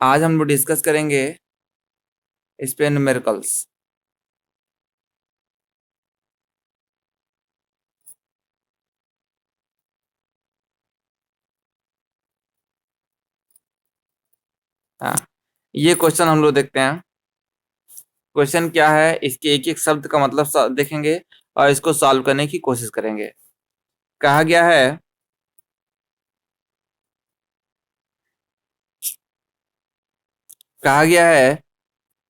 आज हम लोग डिस्कस करेंगे स्पेन न्यूमेरिकल्स। हाँ, ये क्वेश्चन हम लोग देखते हैं। क्वेश्चन क्या है, इसके एक एक शब्द का मतलब देखेंगे और इसको सॉल्व करने की कोशिश करेंगे। कहा गया है, कहा गया है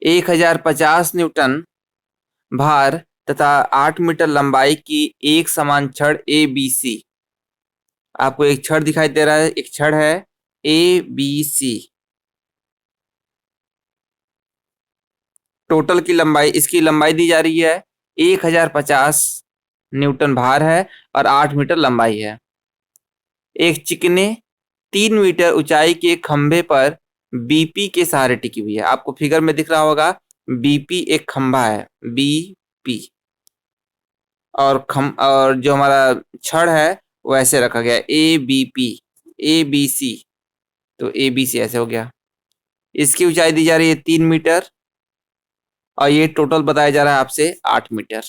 1050 न्यूटन भार तथा 8 मीटर लंबाई की एक समान छड़ ए बी सी। आपको एक छड़ दिखाई दे रहा है, एक छड़ है ए बी सी। टोटल की लंबाई, इसकी लंबाई दी जा रही है 1050 न्यूटन भार है और 8 मीटर लंबाई है। एक चिकने 3 मीटर ऊंचाई के खंभे पर बीपी के सहारे टिकी हुई है। आपको फिगर में दिख रहा होगा, बीपी एक खंभा है, बीपी। और जो हमारा छड़ है वो ऐसे रखा गया, A B P, A B C. तो ए बी सी ऐसे हो गया। इसकी ऊंचाई दी जा रही है 3 मीटर और ये टोटल बताया जा रहा है आपसे 8 मीटर।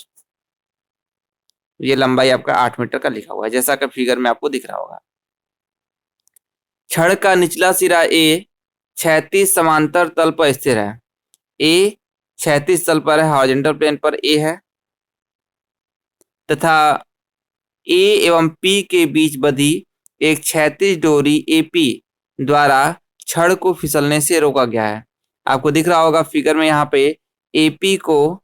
ये लंबाई आपका 8 मीटर का लिखा हुआ है, जैसा कि फिगर में आपको दिख रहा होगा। छड़ का निचला सिरा ए क्षैतिज समांतर तल पर स्थिर है। ए क्षैतिज तल पर है, हॉरिजॉन्टल प्लेन पर ए है, तथा ए एवं पी के बीच बधी एक क्षैतिज डोरी एपी द्वारा छड़ को फिसलने से रोका गया है। आपको दिख रहा होगा फिगर में, यहाँ पे एपी को,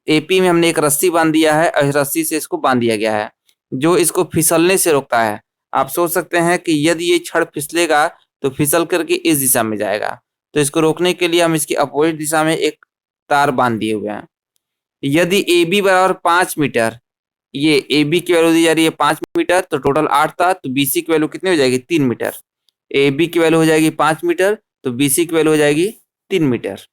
एपी में हमने एक रस्सी बांध दिया है और इस रस्सी से इसको बांध दिया गया है जो इसको फिसलने से रोकता है। आप सोच सकते हैं कि यदि ये छड़ फिसलेगा तो फिसल करके इस दिशा में जाएगा, तो इसको रोकने के लिए हम इसकी अपोजिट दिशा में एक तार बांध दिए हुए हैं। यदि ए बी बराबर 5 मीटर, ये ए बी की वैल्यू दी जा रही है 5 मीटर, तो टोटल 8 था, तो बी सी की वैल्यू कितनी हो जाएगी, 3 मीटर। ए बी की वैल्यू हो जाएगी 5 मीटर, तो बी सी की वैल्यू हो जाएगी 3 मीटर।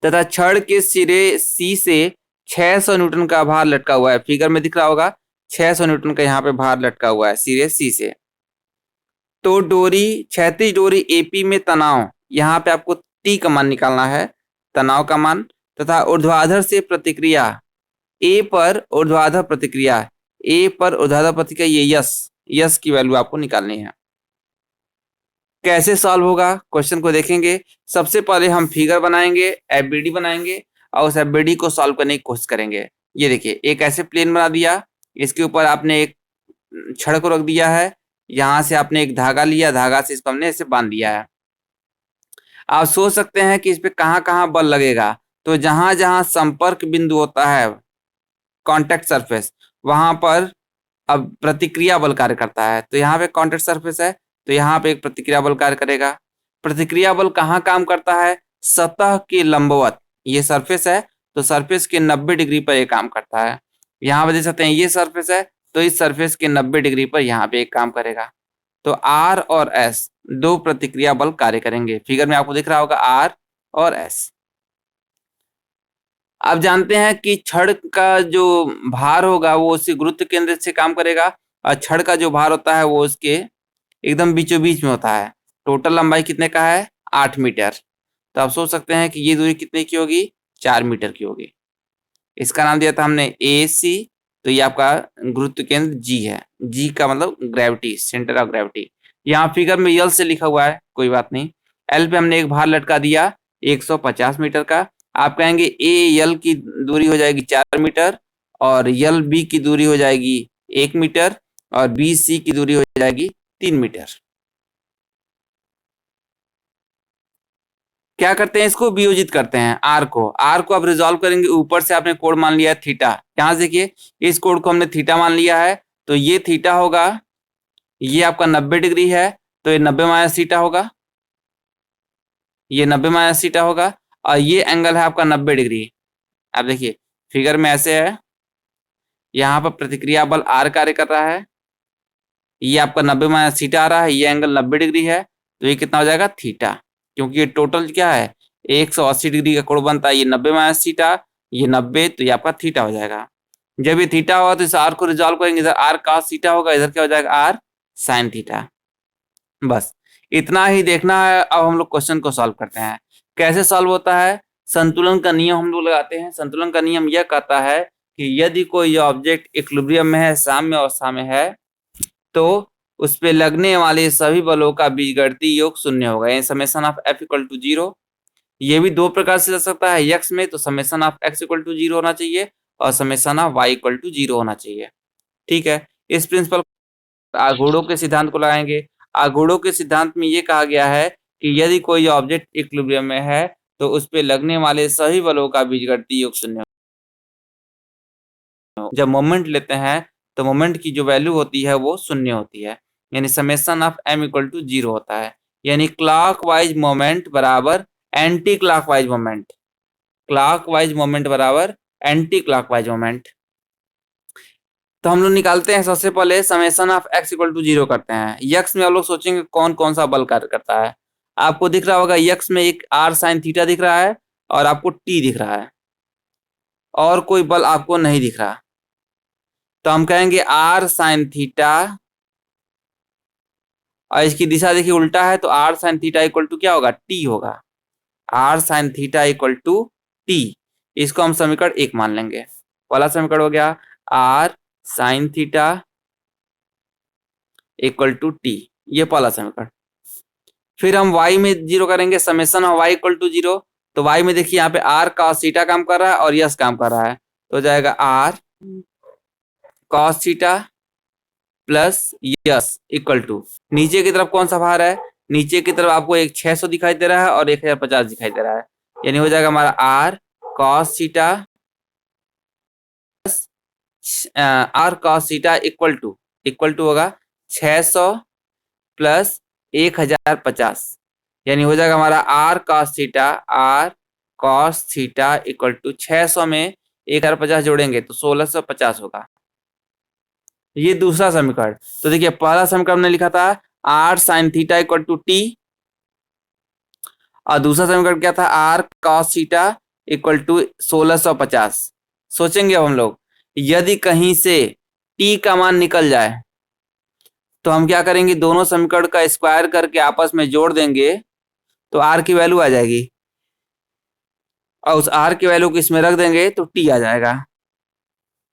तथा छड़ के सिरे सी से 600 न्यूटन का भार लटका हुआ है। फिगर में दिख रहा होगा 600 न्यूटन का यहाँ पे भार लटका हुआ है सिरे सी से। तो डोरी, क्षैतिज डोरी एपी में तनाव, यहाँ पे आपको टी का मान निकालना है, तनाव का मान, तथा ऊर्ध्वाधर से प्रतिक्रिया ए पर, ऊर्ध्वाधर प्रतिक्रिया ए पर, ऊर्ध्वाधर प्रतिक्रिया ये यस, यस की वैल्यू आपको निकालनी है। कैसे सॉल्व होगा, क्वेश्चन को देखेंगे। सबसे पहले हम फिगर बनाएंगे, एफबीडी बनाएंगे और उस एफबीडी को सॉल्व करने की कोशिश करेंगे। ये देखिए, एक ऐसे प्लेन बना दिया, इसके ऊपर आपने एक छड़ को रख दिया है, यहां से आपने एक धागा लिया, धागा से इसको हमने ऐसे बांध दिया है। आप सोच सकते हैं कि इस पे कहाँ कहाँ बल लगेगा, तो जहां जहां संपर्क बिंदु होता है, कांटेक्ट सरफेस, वहां पर अब प्रतिक्रिया बल कार्य करता है। तो यहाँ पे कांटेक्ट सरफेस है, तो यहाँ पे एक प्रतिक्रिया बल कार्य करेगा। प्रतिक्रिया बल कहाँ काम करता है, सतह के लंबवत, ये सरफेस है तो सरफेस के 90 डिग्री पर ये काम करता है। यहाँ पे देख सकते हैं ये सरफेस है, तो इस सरफेस के 90 डिग्री पर यहाँ पे एक काम करेगा। तो आर और एस दो प्रतिक्रिया बल कार्य करेंगे। फिगर में आपको दिख रहा होगा आर और एस। आप जानते हैं कि छड़ का जो भार होगा वो उसी गुरुत्व केंद्र से काम करेगा, और छड़ का जो भार होता है वो उसके एकदम बीचों बीच में होता है। टोटल लंबाई कितने का है, 8 मीटर। तो आप सोच सकते हैं कि ये दूरी कितने की होगी, 4 मीटर की होगी। इसका नाम दिया था हमने ए सी। तो ये आपका गुरुत्व केंद्र जी है, जी का मतलब ग्रेविटी, सेंटर ऑफ ग्रेविटी। यहाँ फिगर में यल से लिखा हुआ है, कोई बात नहीं। एल पे हमने एक भार लटका दिया 150 मीटर का। आप कहेंगे ए यल की दूरी हो जाएगी 4 मीटर, और यल बी की दूरी हो जाएगी 1 मीटर, और बी सी की दूरी हो जाएगी 3 मीटर। क्या करते हैं, इसको वियोजित करते हैं, आर को अब रिजॉल्व करेंगे। ऊपर से आपने कोण मान लिया है थीटा, यहां से देखिए इस कोण को हमने थीटा मान लिया है, तो ये थीटा होगा, ये आपका 90 डिग्री है, तो ये 90 - थीटा होगा, ये 90 - थीटा होगा, और ये एंगल है आपका 90 डिग्री। आप देखिए फिगर में ऐसे है, यहाँ पर प्रतिक्रिया बल आर कार्य कर रहा है, ये आपका 90 - थीटा आ रहा है, ये एंगल 90 डिग्री है, तो ये कितना हो जाएगा, थीटा। क्योंकि ये टोटल क्या है, 180 डिग्री का कोण बनता है, ये 90 - थीटा, ये 90, तो ये आपका थीटा हो जाएगा। जब ये थीटा होगा तो इस आर को रिजॉल्व करेंगे, इधर आर cos थीटा होगा, इधर क्या हो जाएगा, आर sin थीटा। बस इतना ही देखना है। अब हम लोग क्वेश्चन को सॉल्व करते हैं। कैसे सॉल्व होता है? संतुलन का नियम हम लोग लगाते हैं। संतुलन का नियम यह कहता है कि यदि कोई ऑब्जेक्ट इक्विलिब्रियम में है, साम्य अवस्था में है, तो उस पे लगने वाले सभी बलों का बीजगणितीय योग शून्य होगा, यानी summation of F equal to zero. ये भी दो प्रकार से लग सकता है। एक्स में तो summation of X equal to zero होना चाहिए और summation of Y equal to zero होना चाहिए। ठीक है, इस प्रिंसिपल आघूर्णों के सिद्धांत को लगाएंगे। आघूर्णों के सिद्धांत में ये कहा गया है कि यदि कोई ऑब्जेक्ट इक्विलिब्रियम में है तो उस पे लगने वाले सभी बलों का बीजगणितीय योग शून्य। जब मोमेंट लेते हैं तो मोमेंट की जो वैल्यू होती है वो शून्य होती है, यानी summation of M equal to zero होता है। यानी क्लॉकवाइज मोमेंट बराबर anti clockwise moment, clockwise moment बराबर एंटी क्लॉकवाइज मोमेंट। तो हम लोग निकालते हैं। सबसे पहले summation of X equal to zero करते हैं। यक्स में आप लोग सोचेंगे कौन कौन सा बल कार्य करता है। आपको दिख रहा होगा यक्स में एक आर साइन थीटा दिख रहा है और आपको टी दिख रहा है, और कोई बल आपको नहीं दिख रहा। तो हम कहेंगे आर साइन थीटा, और इसकी दिशा देखिए उल्टा है, तो R sine theta equal to क्या होगा? टी होगा। R sine theta equal to T, इसको हम समीकरण एक मान लेंगे। पहला समीकरण हो गया R sine theta equal to T, ये पहला समीकरण। फिर हम y में जीरो करेंगे, summation of y equal to zero. तो y में देखिए यहाँ पे r cos थीटा काम कर रहा है और यस काम कर रहा है, तो जाएगा r cos theta plus S equal to, नीचे की तरफ कौन सा भार है? नीचे की तरफ आपको एक 600 दिखाई दे रहा है और 1050 दिखाई दे रहा है, यानी हो जाएगा हमारा r cos theta r cos theta equal to होगा 600 प्लस 1050, यानी हो जाएगा हमारा r cos theta equal to 600 में 1050 जोड़ेंगे तो 1650 होगा। ये दूसरा समीकरण। तो देखिए पहला समीकरण हमने लिखा था r sine theta equal to T, और दूसरा समीकरण क्या था? r cos theta equal to 1650। सोचेंगे अब हम लोग, यदि कहीं से t का मान निकल जाए तो हम क्या करेंगे? दोनों समीकरण का स्क्वायर करके आपस में जोड़ देंगे तो r की वैल्यू आ जाएगी, और उस r की वैल्यू को इसमें रख देंगे तो t आ जाएगा।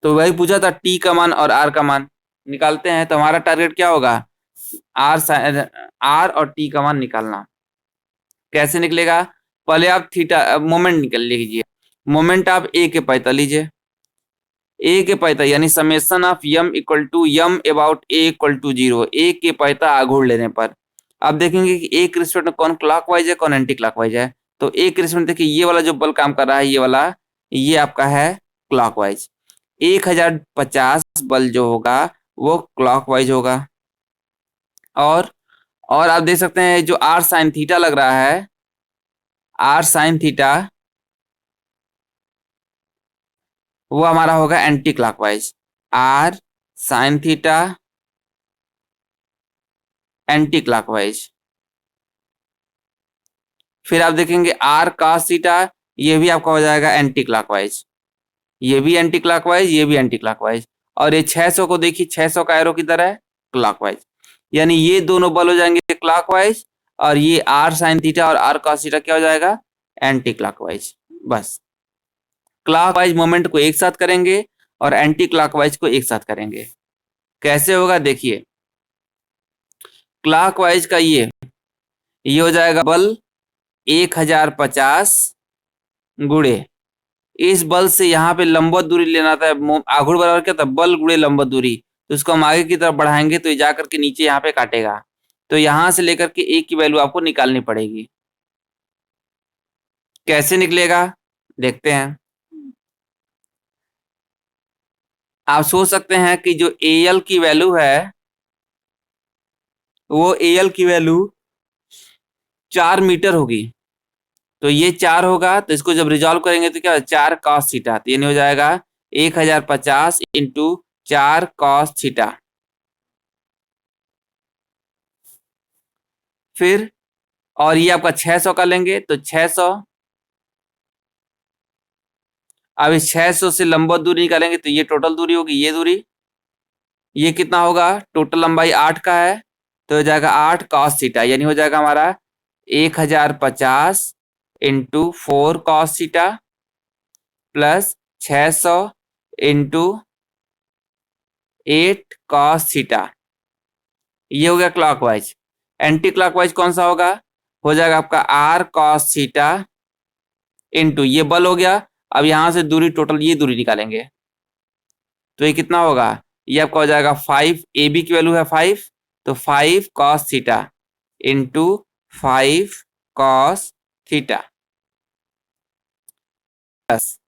तो वही पूछा था, t का मान और r का मान निकालते हैं। तो हमारा टारगेट क्या होगा? r और t का मान निकालना। कैसे निकलेगा? पहले आप थीटा मोमेंट निकल लीजिए। मोमेंट आप a के पैता लीजिए, a के पैता यानी summation of M equal to M about a equal to zero, a के पैता आघूर्ण लेने पर आप देखेंगे कि a के रिस्पेक्ट में कौन क्लॉकवाइज है, कौन एंटी क्लॉकवाइज है। तो a के रिस्पेक्ट में देखिए ये वाला जो बल काम कर रहा है, ये वाला, ये आपका है क्लॉकवाइज। 1050 बल जो होगा वो क्लॉकवाइज होगा। और आप देख सकते हैं जो r साइन थीटा लग रहा है, r साइन थीटा वो हमारा होगा anti clockwise. r sine theta anti clockwise. फिर आप देखेंगे r cos थीटा, ये भी आपका हो जाएगा एंटी क्लॉकवाइज, ये भी एंटी क्लॉकवाइज, ये भी एंटी क्लॉकवाइज। और ये 600 को देखिए, 600 का एरो किधर है? क्लॉकवाइज, यानी ये दोनों बल हो जाएंगे क्लॉकवाइज, और ये r साइन थीटा और r cos थीटा क्या हो जाएगा? Anti clockwise. बस क्लॉकवाइज मोमेंट को एक साथ करेंगे और एंटी क्लॉकवाइज को एक साथ करेंगे। कैसे होगा देखिए, क्लॉकवाइज का ये हो जाएगा बल 1050 गुणे, इस बल से यहाँ पे लंबवत दूरी लेना था। आघूर्ण बराबर क्या था? बल गुणे लंबवत दूरी। तो इसको हम आगे की तरफ बढ़ाएंगे तो ये जाकर के नीचे यहाँ पे काटेगा, तो यहां से लेकर के a की वैल्यू आपको निकालनी पड़ेगी। कैसे निकलेगा देखते हैं। आप सोच सकते हैं कि जो AL की वैल्यू है वो AL की वैल्यू 4 मीटर होगी, तो ये 4 होगा, तो इसको जब रिजॉल्व करेंगे तो क्या 4 cos थीटा, तो ये हो जाएगा 1050 इंटू 4 cos थीटा। फिर और ये आपका 600 का लेंगे तो 600, अब इस 600 से लंबवत दूरी निकालेंगे तो ये टोटल दूरी होगी, ये दूरी, ये कितना होगा? टोटल लंबाई 8 का है, तो हो जाएगा 8 cos थीटा, यानी हो जाएगा हमारा 1050 into 4 cos theta plus 600 into 8 cos theta. ये हो गया क्लॉकवाइज। एंटी क्लॉकवाइज कौन सा होगा? हो जाएगा आपका r cos थीटा इंटू ये बल हो गया। अब यहां से दूरी, टोटल ये दूरी निकालेंगे तो ये कितना होगा? ये आपका हो जाएगा 5, ए बी की वैल्यू है 5, तो 5 cos theta into 5 cos theta plus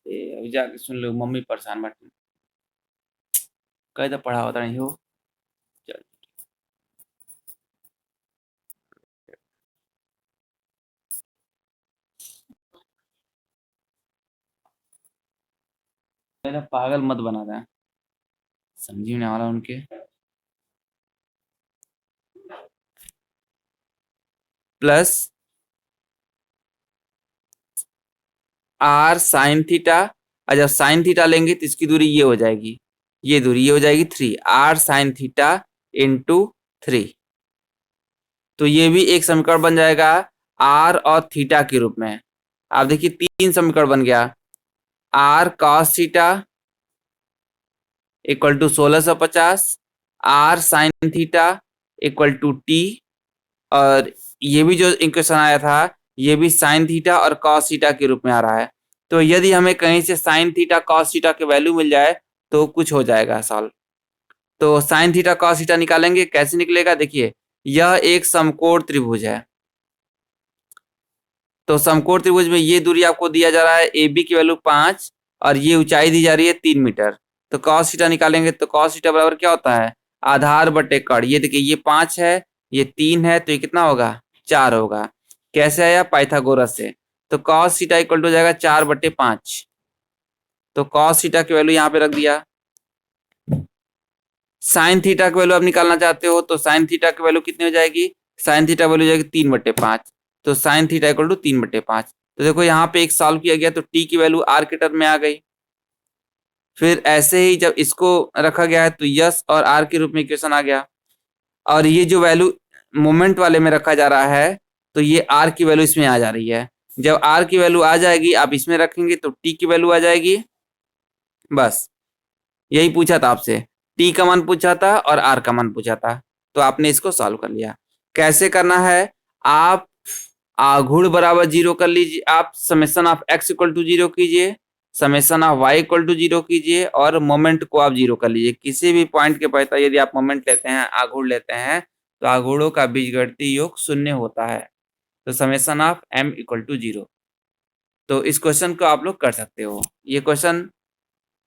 अभी जाके सुन लो, मम्मी परेशान बैठी कहीं तो पढ़ा होता नहीं हो। चल, मेरा पागल मत बना दें, समझी नहीं वाला उनके। प्लस r साइन थीटा, और जब साइन थीटा लेंगे तो इसकी दूरी ये हो जाएगी, ये दूरी ये हो जाएगी 3 r साइन थीटा इंटू 3। तो ये भी एक समीकरण बन जाएगा r और थीटा के रूप में। आप देखिए 3 समीकरण बन गया। r cos theta equal to 1650, r sine theta equal to t, और ये भी जो इक्वेशन आया था ये भी साइन थीटा और cos थीटा के रूप में आ रहा है। तो यदि हमें कहीं से साइन थीटा cos थीटा के वैल्यू मिल जाए तो कुछ हो जाएगा सॉल्व। तो साइन थीटा cos थीटा निकालेंगे, कैसे निकलेगा? देखिए यह एक समकोण त्रिभुज है, तो समकोण त्रिभुज में ये दूरी आपको दिया जा रहा है ए बी की वैल्यू 5 और ये ऊंचाई दी जा रही है 3 मीटर। तो cos थीटा निकालेंगे तो cos थीटा बराबर क्या होता है? आधार बटे कड़। ये देखिए ये 5 है, ये 3 है, तो ये कितना होगा? 4 होगा। कैसे आया? पाइथागोरस से। तो cos थीटा इक्वल टू हो जाएगा 4/5। तो cos थीटा की वैल्यू यहाँ पे रख दिया। साइन थीटा की वैल्यू आप निकालना चाहते हो तो साइन थीटा की वैल्यू कितनी हो जाएगी? साइन थीटा वैल्यू हो जाएगी 3/5। तो साइन थीटा इक्वल टू 3/5। तो देखो यहाँ पे एक सॉल्व किया गया तो टी की वैल्यू आर के टर्म में आ गई। फिर ऐसे ही जब इसको रखा गया है तो यस और आर के रूप में इक्वेशन आ गया, और ये जो वैल्यू मोमेंट वाले में रखा जा रहा है तो ये आर की वैल्यू इसमें आ जा रही है। जब आर की वैल्यू आ जाएगी आप इसमें रखेंगे तो टी की वैल्यू आ जाएगी। बस यही पूछा था आपसे, टी का मान पूछा था और आर का मान पूछा था, तो आपने इसको सॉल्व कर लिया। कैसे करना है? आप आघूर्ण बराबर 0 कर लीजिए, आप summation of x equal to 0 कीजिए, summation of y equal to 0 कीजिए और मोमेंट को आप 0 कर लीजिए। किसी भी पॉइंट के पता यदि आप मोमेंट लेते हैं, आघूर्ण लेते हैं, तो आघूर्णों का बीजगणितीय योग 0 होता है। तो summation of m equal to 0। तो इस क्वेश्चन को आप लोग कर सकते हो। ये क्वेश्चन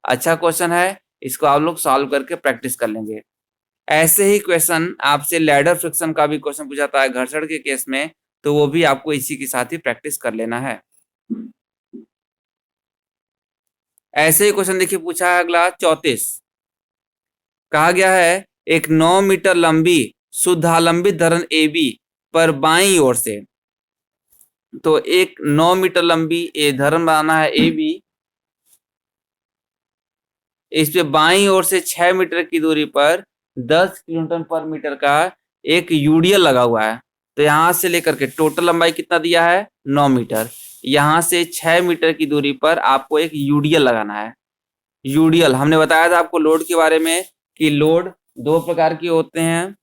अच्छा क्वेश्चन है, इसको आप लोग सॉल्व करके प्रैक्टिस कर लेंगे। ऐसे ही क्वेश्चन आपसे लैडर फ्रिक्शन का भी क्वेश्चन पूछाता है घर्षण के केस में, तो वो भी आपको इसी के साथ ही प्रैक्टिस कर लेना है। ऐसे ही क्वेश्चन देखिए पूछा है अगला 34। कहा गया है एक 9 मीटर लंबी शुद्धालंबित धरण ए बी पर बाईं ओर से, तो एक 9 मीटर लंबी ए धरण बनाना है ए बी, इस पे बाईं ओर से 6 मीटर की दूरी पर 10 किलोन्यूटन पर मीटर का एक यूडीएल लगा हुआ है। तो यहां से लेकर के टोटल लंबाई कितना दिया है? 9 मीटर। यहां से 6 मीटर की दूरी पर आपको एक यूडीएल लगाना है। यूडीएल हमने बताया था आपको लोड के बारे में कि लोड दो प्रकार के होते हैं,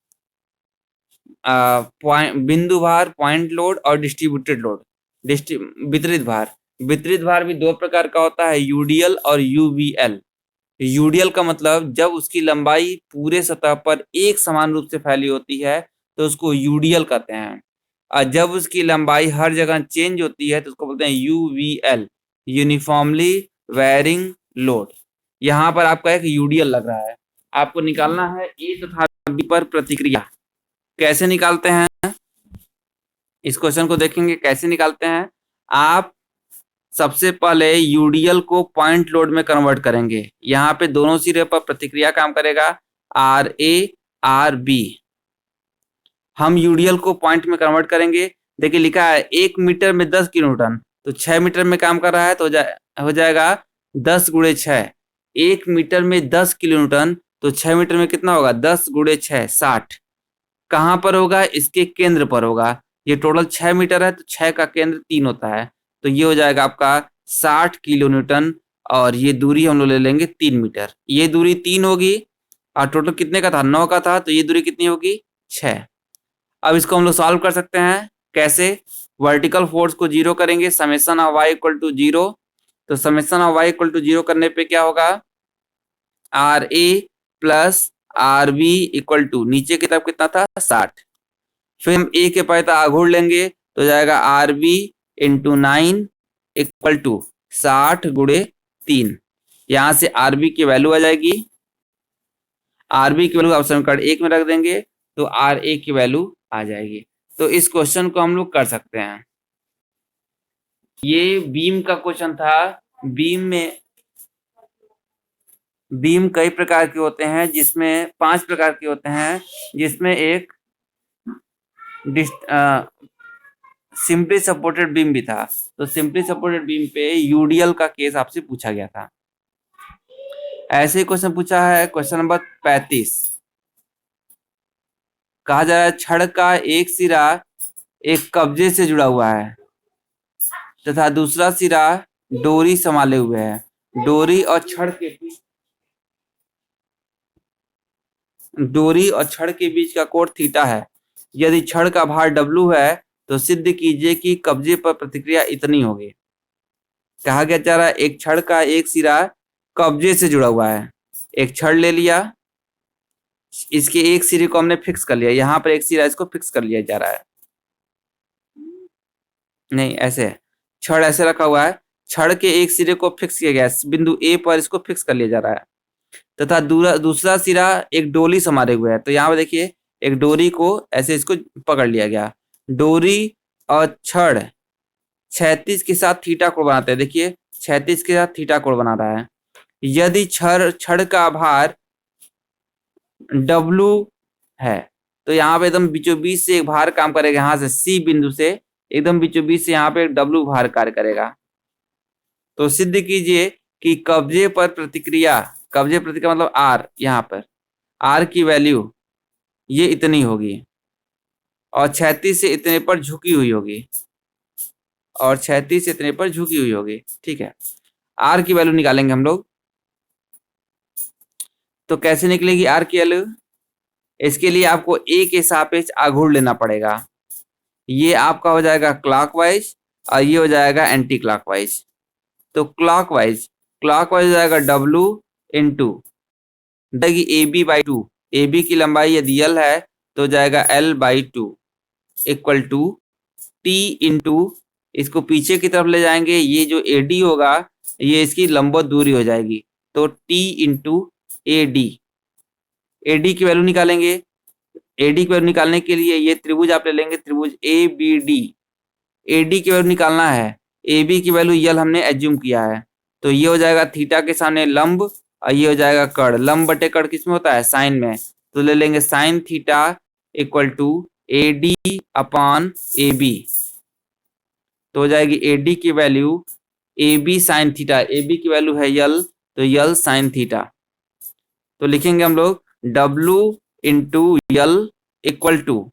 बिंदु भार पॉइंट लोड और डिस्ट्रीब्यूटेड लोड, वितरित भार। वितरित भार भी दो प्रकार का होता है, यूडीएल और यूवीएल। यूडीएल का मतलब जब उसकी लंबाई पूरे सतह पर एक समान रूप से फैली होती है तो उसको यूडीएल कहते हैं, और जब उसकी लंबाई हर जगह चेंज होती है तो उसको बोलते हैं यूवीएल, यूनिफॉर्मली वेरिंग लोड। यहाँ पर आपका एक यूडीएल लग रहा है, आपको निकालना है ए तथा बी पर प्रतिक्रिया। कैसे निकालते हैं इस क्वेश्चन को देखेंगे, कैसे निकालते हैं। आप सबसे पहले यूडीएल को पॉइंट लोड में कन्वर्ट करेंगे। यहाँ पे दोनों सिरे पर प्रतिक्रिया काम करेगा आर ए आर बी। हम यूडीएल को पॉइंट में कन्वर्ट करेंगे। देखिए लिखा है 1 मीटर में 10 किलोन्यूटन, तो 6 मीटर में काम कर रहा है तो हो जाएगा 10 गुणे 6, 1 मीटर में 10 किलो न्यूटन, तो 6 मीटर में कितना होगा? 10 गुणे 6 60। कहाँ पर होगा? इसके केंद्र पर होगा। ये टोटल 6 मीटर है, तो 6 का केंद्र 3 होता है, तो ये हो जाएगा आपका 60 किलो न्यूटन। और ये दूरी हम लोग ले लेंगे 3 मीटर। ये दूरी 3 होगी, और टोटल कितने का था? 9 का था, तो ये दूरी कितनी होगी? 6। अब इसको हम लोग सॉल्व कर सकते हैं। कैसे? वर्टिकल फोर्स को जीरो करेंगे, summation of y equal to zero. तो summation of y equal to zero करने पे क्या होगा? R A plus R B equal to, नीचे की तरफ कितना था? 60। फिर हम ए के पैता आघूर लेंगे, तो जाएगा R B into 9 equal to 60 गुणे 3। यहां से आर बी की वैल्यू आ जाएगी। आर बी की वैल्यू आप समीकरण 1 में रख देंगे, तो आर ए की वैल्यू आ जाएगी। तो इस क्वेश्चन को हम लोग कर सकते हैं। ये बीम का क्वेश्चन था। बीम कई प्रकार के होते हैं, जिसमें 5 प्रकार के होते हैं, जिसमें एक सिंपली सपोर्टेड बीम भी था। तो सिंपली सपोर्टेड बीम पे यूडीएल का केस आपसे पूछा गया था। ऐसे ही क्वेश्चन पूछा है क्वेश्चन नंबर 35। कहा जा रहा है छड़ का एक सिरा एक कब्जे से जुड़ा हुआ है तथा दूसरा सिरा डोरी संभाले हुए है। डोरी और छड़ के बीच का कोण थीटा है। यदि छड़ का भार डब्लू है, तो सिद्ध कीजिए कि कब्जे पर प्रतिक्रिया इतनी होगी। कहा गया जा रहा है एक छड़ का एक सिरा कब्जे से जुड़ा हुआ है। एक छड़ ले लिया, इसके एक सिरे को हमने फिक्स कर लिया, यहाँ पर एक सिरा इसको फिक्स कर लिया जा रहा है। नहीं, ऐसे है, छड़ ऐसे रखा हुआ है, छड़ के एक सिरे को फिक्स किया गया है, बिंदु ए पर इसको फिक्स कर लिया जा रहा है, तथा दूसरा सिरा एक डोरी समारे हुए है। तो यहाँ पे देखिए एक डोरी को ऐसे इसको पकड़ लिया गया। डोरी और छड़ 36 के साथ थीटा कोण बनाते हैं। देखिए 36 के साथ थीटा कोण बना रहा है। यदि छड़ का भार डब्लू है, तो यहाँ पे एकदम बीचों बीच से एक भार काम करेगा, यहाँ से सी बिंदु से एकदम बीचों बीच से यहाँ पे एक डब्लू भार कार्य करेगा। तो सिद्ध कीजिए कि कब्जे प्रतिक्रिया मतलब आर, यहाँ पर आर की वैल्यू ये इतनी होगी और 36 से इतने पर झुकी हुई होगी, और 36 से इतने पर झुकी हुई होगी। ठीक है, आर की वैल्यू निकालेंगे हम लोग। तो कैसे निकलेगी आर की वैल्यू? इसके लिए आपको ए के सापेक्ष आघूर्ण लेना पड़ेगा। ये आपका हो जाएगा क्लॉकवाइज और ये हो जाएगा एंटी क्लॉकवाइज। तो क्लॉकवाइज हो जाएगा W into A B by two. ए बी की लंबाई यदि एल है तो जाएगा L by two equal to T into, इसको पीछे की तरफ ले जाएंगे, ये जो ए डी होगा ये इसकी लंबवत दूरी हो जाएगी, तो T into A D. A D की वैल्यू निकालेंगे। ए डी की वैल्यू निकालने के लिए ये त्रिभुज आप ले लेंगे, त्रिभुज A B D. A D की वैल्यू निकालना है, ए बी की वैल्यू यल हमने एज्यूम किया है, तो ये हो जाएगा थीटा के सामने लंब और ये हो जाएगा कड़। लंब बटे कड़ किस में होता है? साइन में। तो ले लेंगे sine theta equal to A D upon A B. तो हो जाएगी ए डी की value A B sine theta, A B की वैल्यू है यल, तो यल साइन थीटा। तो लिखेंगे हम लोग W into L equal to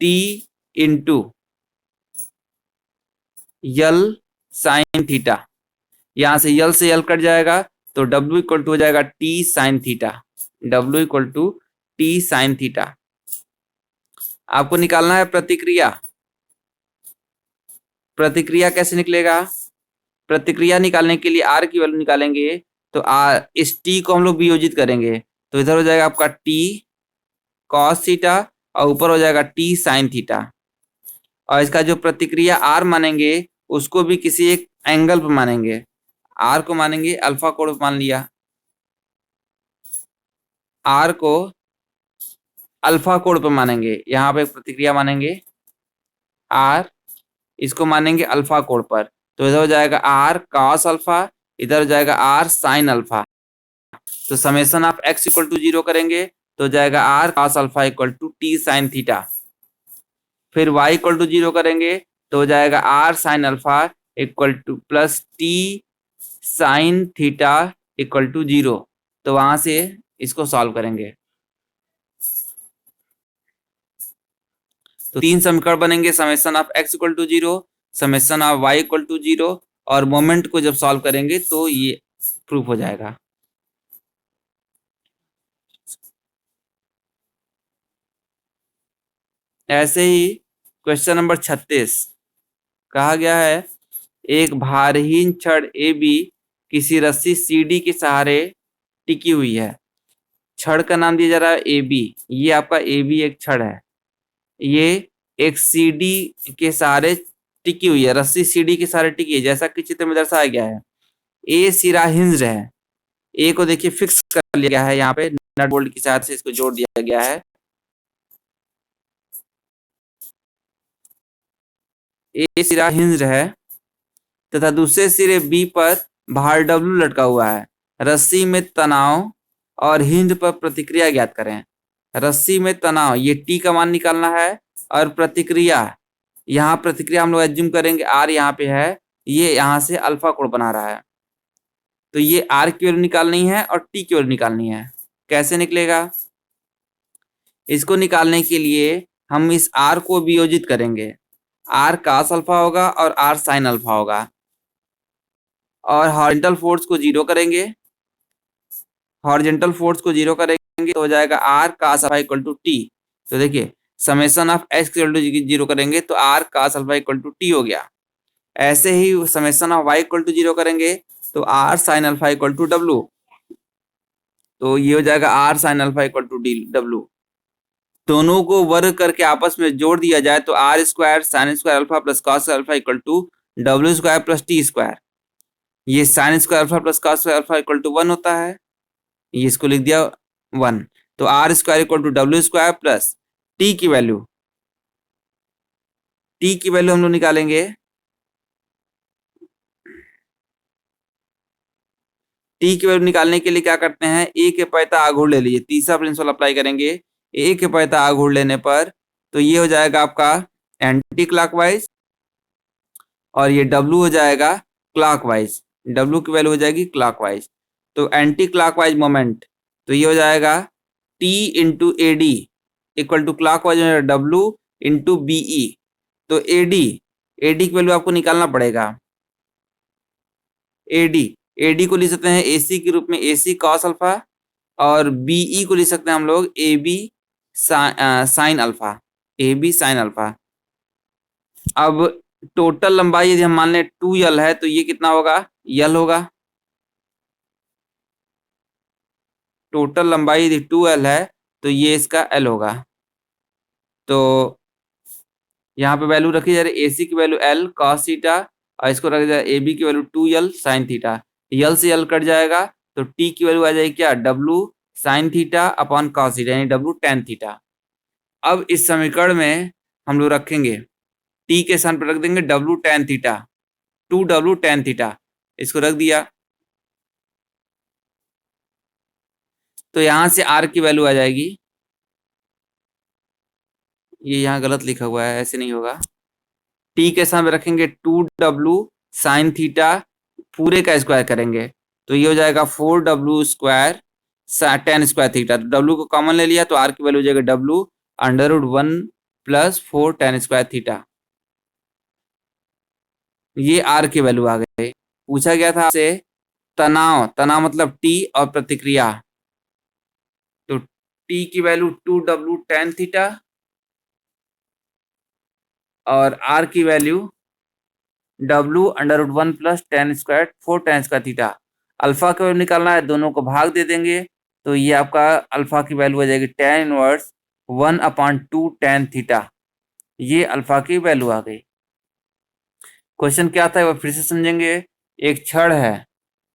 T into L sine theta. यहां से यल कट जाएगा, तो W इक्वल टू हो जाएगा T sine theta. W equal to T sine theta. आपको निकालना है प्रतिक्रिया कैसे निकलेगा? प्रतिक्रिया निकालने के लिए R की वैल्यू निकालेंगे, तो इस T को हम लोग वियोजित करेंगे, तो इधर हो जाएगा आपका T cos थीटा और ऊपर हो जाएगा T साइन थीटा। और इसका जो प्रतिक्रिया R मानेंगे उसको भी किसी एक एंगल पर मानेंगे। R को मानेंगे अल्फा कोण मान लिया, R को अल्फा कोण पर मानेंगे, यहाँ पे प्रतिक्रिया मानेंगे R, इसको मानेंगे अल्फा कोण पर, तो इधर हो जाएगा R cos अल्फा, इधर हो जाएगा R साइन अल्फा। तो summation of x equal to 0 करेंगे, तो जाएगा R cos alpha equal to T sine theta. फिर y इक्वल टू 0 करेंगे, तो हो जाएगा R sine alpha equal to plus T sine theta equal to 0। तो वहां से इसको सॉल्व करेंगे तो 3 समीकरण बनेंगे, summation of x equal to 0, summation of y equal to 0, और मोमेंट को जब सॉल्व करेंगे तो ये प्रूफ हो जाएगा। ऐसे ही क्वेश्चन नंबर 36 कहा गया है, एक भारहीन छड़ ए बी किसी रस्सी सी डी के सहारे टिकी हुई है। छड़ का नाम दिया जा रहा है ए बी, ये आपका ए बी एक छड़ है, ये एक सी डी के सहारे टिकी हुई है, रस्सी सी डी के सहारे टिकी है, जैसा कि चित्र में दर्शाया गया है। ए सिरा हिंज्ड है, ए को देखिए फिक्स कर लिया गया है, यहाँ पे नट बोल्ट की सहायता से इसको जोड़ दिया गया है। ए सिरा हिंज्ड है तथा दूसरे सिरे बी पर भार डब्ल्यू लटका हुआ है। रस्सी में तनाव और हिंज पर प्रतिक्रिया ज्ञात करें। रस्सी में तनाव, ये टी का मान निकालना है, और प्रतिक्रिया, यहाँ प्रतिक्रिया हम लोग एज्यूम करेंगे आर यहाँ पे है, ये यहाँ से अल्फा कोण बना रहा है, तो ये आर की वैल्यू निकालनी है और टी की वैल्यू निकालनी है। कैसे निकलेगा? इसको निकालने के लिए हम इस आर को वियोजित करेंगे, आर कास अल्फा होगा और आर साइन अल्फा होगा, और हॉरिजॉन्टल फोर्स को जीरो करेंगे, हॉरिजॉन्टल फोर्स को जीरो करेंगे तो हो जाएगा R cos alpha equal to T. तो देखिए summation of X equal to zero करेंगे तो R cos alpha equal to T हो गया। ऐसे ही summation of Y equal to zero करेंगे तो R sine alpha equal to W, तो ये हो जाएगा R sine alpha equal to D W. दोनों को वर्ग करके आपस में जोड़ दिया जाए तो R square sine square alpha plus cos alpha equal to W square plus T square. ये sine square alpha plus cos square alpha equal to 1 होता है, ये इसको लिख दिया 1। तो R square equal to W square plus T की value, टी की वैल्यू हम लोग निकालेंगे, टी की वैल्यू निकालने के लिए क्या करते हैं, ए के पैता आघूर्ण ले लीजिए, तीसरा प्रिंसिपल अप्लाई करेंगे। ए के पैता आघूर्ण लेने पर तो ये हो जाएगा आपका एंटी क्लॉकवाइज, और ये डब्ल्यू हो जाएगा क्लॉकवाइज, डब्ल्यू की वैल्यू हो जाएगी क्लॉकवाइज। तो एंटी क्लॉकवाइज मोमेंट, तो ये हो जाएगा T into A D equal to clockwise W into BE. तो एडी, एडी की वैल्यू आपको निकालना पड़ेगा, एडी, एडी को लिख सकते हैं एसी के रूप में एसी कॉस अल्फा, और बीई को लिख सकते हैं हम लोग A B sine alpha, A B sine alpha. अब टोटल लंबाई यदि हम मान लें 2l है तो ये कितना होगा, यल होगा। टोटल लंबाई यदि 2l है तो ये इसका l होगा। तो यहाँ पे वैल्यू रखी जा रही है, एसी की वैल्यू l cos थीटा, और इसको रखा जाए ए बी की वैल्यू 2l साइन थीटा, यल से यल कट जाएगा तो t की वैल्यू आ जाएगी क्या, w sine theta upon cos theta, यानी w tan थीटा। अब इस समीकरण में हम लोग रखेंगे, t के स्थान पर रख देंगे w tan theta, 2w tan theta, इसको रख दिया तो यहां से r की वैल्यू आ जाएगी, ये यहाँ गलत लिखा हुआ है, ऐसे नहीं होगा। t के स्थान पर रखेंगे 2w साइन थीटा, पूरे का स्क्वायर करेंगे तो ये हो जाएगा 4w square tan square theta. तो w को कॉमन ले लिया तो r की वैल्यू हो जाएगा w under root 1 plus 4 tan square theta, ये r की वैल्यू आ गई। पूछा गया था आपसे तनाव, तनाव मतलब t और प्रतिक्रिया, तो t की वैल्यू 2w tan थीटा और r की value w under root 1 plus tan square 4 tan square theta. Alpha की वैल्यू निकालना है, दोनों को भाग दे देंगे तो ये आपका अल्फा की वैल्यू हो जाएगी tan इनवर्स 1/2 tan थीटा, ये अल्फा की वैल्यू आ गई। क्वेश्चन क्या था वो फिर से समझेंगे। एक छड़ है,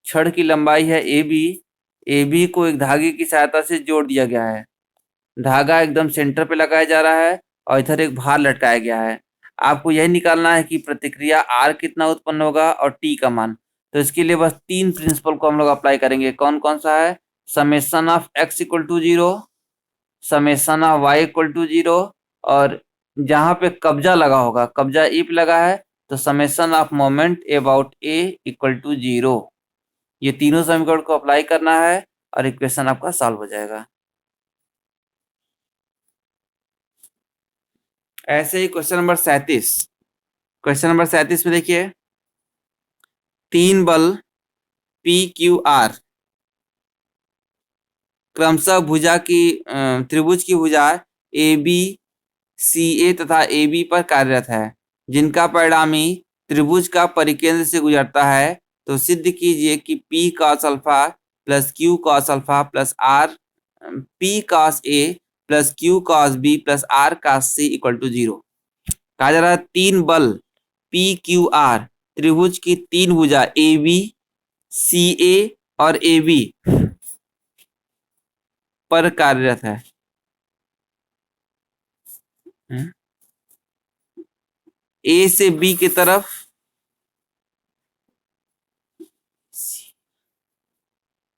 छड़ की लंबाई है ए बी को एक धागे की सहायता से जोड़ दिया गया है, धागा एकदम सेंटर पे लगाया जा रहा है और इधर एक भार लटकाया गया है। आपको यही निकालना है कि प्रतिक्रिया आर कितना उत्पन्न होगा और टी का मान। तो इसके लिए बस 3 प्रिंसिपल को हम लोग अप्लाई करेंगे। कौन कौन सा है, summation of X equal to 0, summation of Y equal to 0, और जहां पे कब्जा लगा होगा, कब्जा ई पे लगा है तो summation of moment about A equal to 0। ये तीनों समीकरण को अप्लाई करना है और इक्वेशन आपका सॉल्व हो जाएगा। ऐसे ही क्वेश्चन नंबर 37, क्वेश्चन नंबर 37 में देखिए, तीन बल पी क्यू आर क्रमशः भुजा की त्रिभुज की भुजा ए बी सी ए तथा ए बी पर कार्यरत है, जिनका परिणामी त्रिभुज का परिकेंद्र से गुजरता है, तो सिद्ध कीजिए कि P cos alpha plus Q cos alpha plus R P cos A plus Q cos B plus R cos C equal to 0। कहा जा रहा है तीन बल पी क्यू आर त्रिभुज की तीन भुजा ए बी सी ए और ए बी पर कार्यरत है। ए से बी की तरफ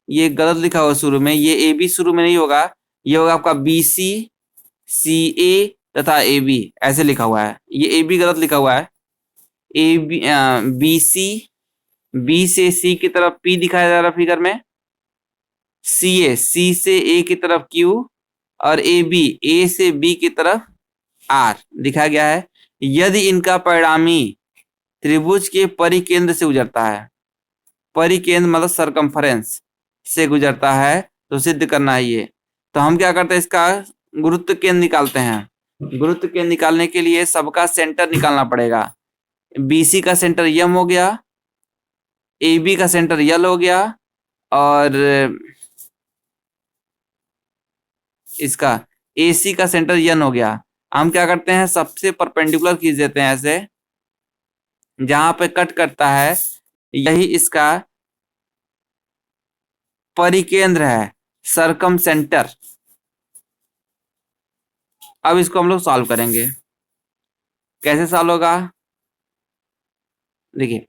ये गलत लिखा हुआ शुरू में, ये ए बी शुरू में नहीं होगा, ये होगा आपका बी सी सी ए तथा ए बी, ऐसे लिखा हुआ है, ये ए बी गलत लिखा हुआ है। A B B C, B से सी की तरफ पी दिखाया जा रहा है फिगर में, सी से ए की तरफ क्यू और ए से बी की तरफ आर दिखाया गया है। यदि इनका परिणामी त्रिभुज के परिकेंद्र से गुजरता है, परिकेंद्र मतलब सरकमफरेंस से गुजरता है, तो सिद्ध करना है ये। तो हम क्या करते हैं, इसका गुरुत्व केंद्र निकालते हैं। गुरुत्व केंद्र निकालने के लिए सबका सेंटर निकालना पड़ेगा। बीसी का सेंटर यम हो गया, ए बी का सेंटर यल हो गया, और इसका ए सी का सेंटर यन हो गया। हम क्या करते हैं, सबसे परपेंडिकुलर खींच देते हैं ऐसे, जहां पे कट करता है यही इसका परिकेंद्र है, सरकम सेंटर। अब इसको हम लोग सॉल्व करेंगे। कैसे सॉल्व होगा, देखिए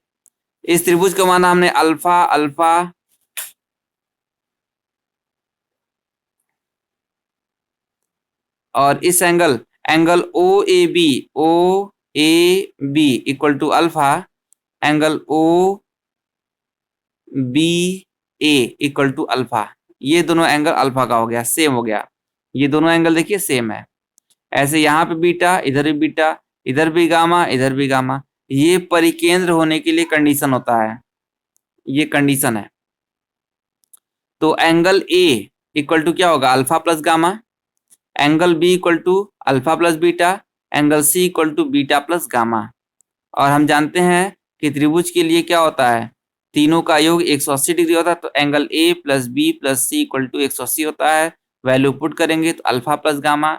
इस त्रिभुज को माना हमने अल्फा अल्फा और इस angle O A B equal to alpha, angle O B A equal to alpha. ये दोनों एंगल अल्फा का हो गया, सेम हो गया। ये दोनों एंगल देखिए सेम है। ऐसे यहाँ पे बीटा, इधर भी बीटा, इधर भी गामा, इधर भी गामा। ये परिकेंद्र होने के लिए कंडीशन होता है, ये कंडीशन है। तो एंगल ए इक्वल टू क्या होगा, alpha plus gamma, angle B equal to alpha plus beta, angle C equal to beta plus gamma. और हम जानते हैं कि त्रिभुज के लिए क्या होता है, तीनों का योग 180 डिग्री होता है। तो angle A plus B plus C equal to 180 होता है। वैल्यू पुट करेंगे तो alpha plus gamma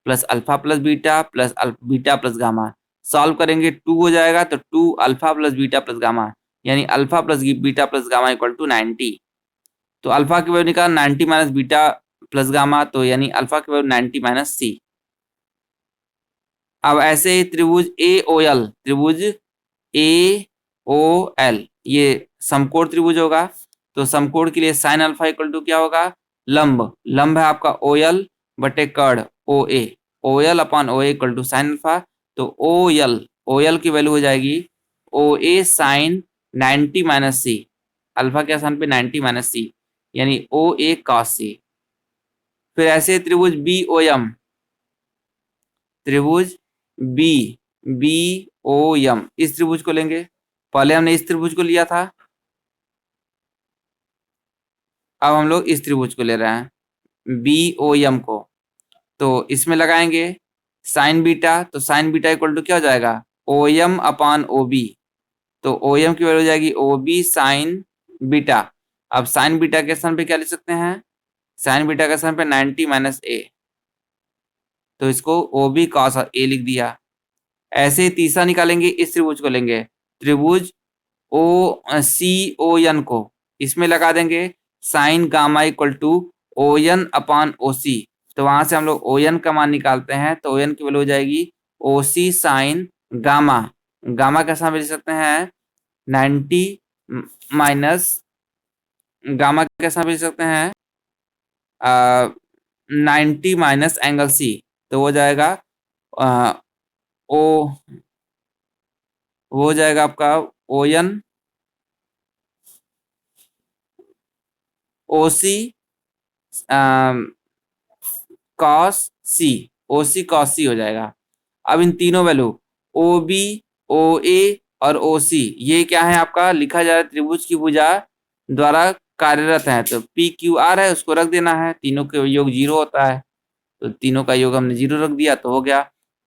plus alpha plus beta plus beta plus gamma, solve करेंगे 2 हो जाएगा। तो 2 alpha plus beta plus gamma, यानी alpha plus beta plus gamma equal to 90। तो अल्फा की वैल्यू निकाल 90 माइनस बीटा प्लस गामा, तो यानी अल्फा की वैल्यू 90 माइनस सी। अब ऐसे ही त्रिभुज ए ओ एल ये समकोण त्रिभुज होगा। तो समकोण के लिए साइन अल्फा इक्वल टू क्या होगा, लंब है आपका ओ एल बटे कर्ण O L upon O A equal to sine alpha. तो ओ एल की वैल्यू हो जाएगी O A sine 90 minus C, alpha के स्थान पे 90 माइनस सी, यानी ओ ए कॉस सी। फिर ऐसे त्रिभुज त्रिभुज बी बी ओ एम, इस त्रिभुज को लेंगे। पहले हमने इस त्रिभुज को लिया था, अब हम लोग इस त्रिभुज को ले रहे हैं बी ओ एम को। तो इसमें लगाएंगे साइन बीटा, तो साइन बीटा इक्वल टू क्या हो जाएगा, O M upon O B. तो ओ एम की वैल्यू हो जाएगी ओ बी साइन बीटा। अब साइन बीटा के स्थान पे क्या लिख सकते हैं, साइन बीटा के स्थान पे 90 माइनस ए, तो इसको ओ बी कॉस ए लिख दिया। ऐसे ही तीसरा निकालेंगे, इस त्रिभुज को लेंगे, त्रिभुज ओ सी ओ एन को, इसमें लगा देंगे sine gamma equal to O N upon O C. तो वहां से हम लोग ओ एन का मान निकालते हैं, तो ओ एन की वैल्यू हो जाएगी ओ सी साइन गामा। गामा कैसा लिख सकते हैं, 90 माइनस गामा कैसा लिख सकते हैं, 90 माइनस एंगल सी, तो हो जाएगा ओ वो हो जाएगा आपका ओ एन ओ सी कॉस सी, ओ सी कॉस सी हो जाएगा। अब इन तीनों वैल्यू ओ बी, ओ ए और ओ सी, ये क्या है आपका लिखा जा रहा है त्रिभुज की भुजा द्वारा कार्यरत है। तो पी क्यू आर है, उसको रख देना है, तीनों के योग जीरो होता है, तो तीनों का योग हमने जीरो रख दिया तो हो गया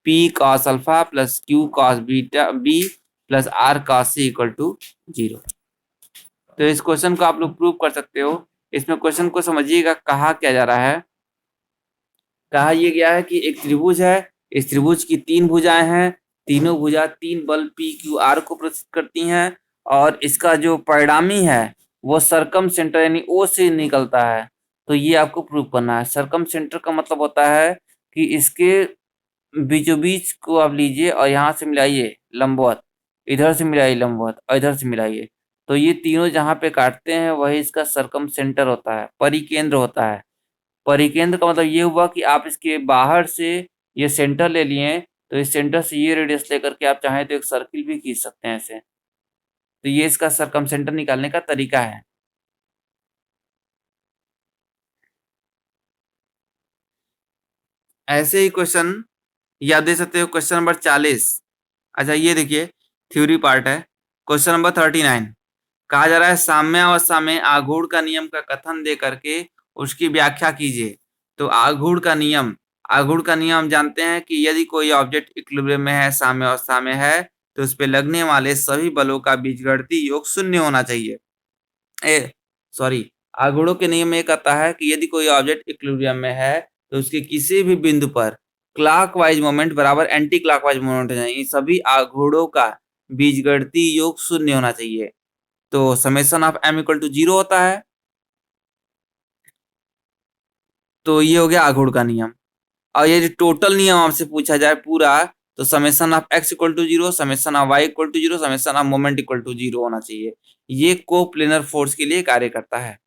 P cos alpha plus Q cos beta B plus R cos C equal to zero. तो इस क्वेश्चन को आप लोग प्रूव कर सकते हो। इसमें क्वेश्चन को समझिएगा, कहा क्या जा रहा है। कहा यह गया है कि एक त्रिभुज है, इस त्रिभुज की तीन भुजाएं हैं, तीनों भुजा तीन बल पी क्यू आर को प्रदर्शित करती हैं, और इसका जो परिणामी है वो सरकम सेंटर यानी ओ से निकलता है। तो ये आपको प्रूव करना है। सरकम सेंटर का मतलब होता है कि इसके बीचों बीच को आप लीजिए और यहाँ से मिलाइए लंबवत, इधर से मिलाइए लंबवत और इधर से मिलाइए, तो ये तीनों जहाँ पे काटते हैं वही इसका सरकम सेंटर होता है, परिकेंद्र होता है। परिकेंद्र का मतलब ये हुआ कि आप इसके बाहर से ये सेंटर ले लिए, तो इस सेंटर से ये रेडियस लेकर के आप चाहें तो एक सर्किल भी खींच सकते हैं ऐसे। तो ये इसका सरकम सेंटर निकालने का तरीका है। ऐसे ही क्वेश्चन याद दे सकते हो। Question number 40। अच्छा ये देखिए, थ्योरी पार्ट है। क्वेश्चन नंबर 39 कहा जा रहा है साम्यावस्था में आघूर्ण का नियम का कथन दे करके उसकी व्याख्या कीजिए। तो आघूर्ण का नियम हम जानते हैं कि यदि कोई ऑब्जेक्ट इक्विलिब्रियम में है, साम्यावस्था में है, तो उस पे लगने वाले सभी बलों का बीजगणितीय योग शून्य होना चाहिए। ए सॉरी, आघूर्णों के नियम में ये कहता है कि यदि कोई ऑब्जेक्ट इक्विलिब्रियम में है तो उसके किसी भी बिंदु पर क्लॉकवाइज मोमेंट बराबर एंटी क्लॉकवाइज मोमेंट है, इन सभी आघूर्णों का बीजगणितीय योग शून्य होना चाहिए। तो summation of M equal to zero होता है। तो ये हो गया आघूर्ण का नियम। और ये टोटल नियम आपसे पूछा जाए पूरा, तो summation of X equal to zero, summation of Y equal to zero, summation of moment equal to zero होना चाहिए। ये कोप्लेनर फोर्स के लिए कार्य करता है।